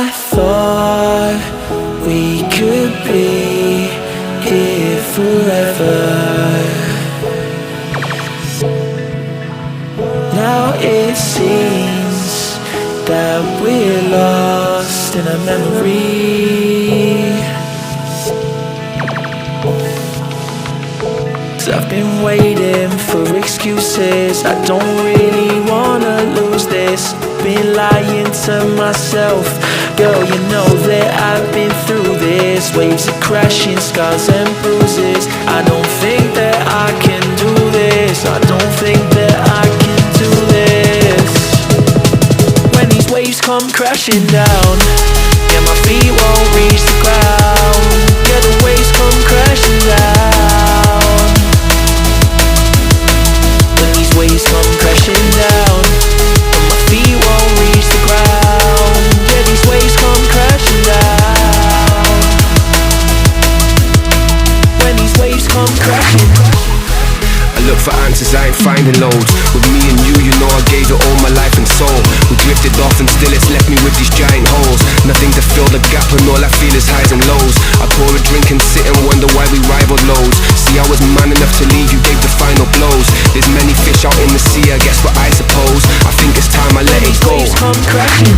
I thought we could be here forever. Now it seems that we're lost in a memory. 'Cause I've been waiting for excuses. I don't really wanna lose this. Been lying to myself. Girl, you know that I've been through this. Waves are crashing, scars and bruises. I don't think that I can do this. I don't think that I can do this. When these waves come crashing down, yeah, my feet won't reach the ground. Yeah, the waves come crashing down. When these waves come crashing down, and my feet won't reach the ground. Yeah, these waves come crashing down. When these waves come crashing. I look for answers, I ain't finding loads. With me and you know I gave it all my life and soul. We drifted off and still it's left me with these giant holes. Nothing to fill the gap and all I feel is highs and lows. I pour a drink and sit and wonder why we rivaled loads. See, I was man enough to leave, you gave the final blows. There's many fish out in the sea, I guess what I suppose. I think it's time I let it go. Waves come crashing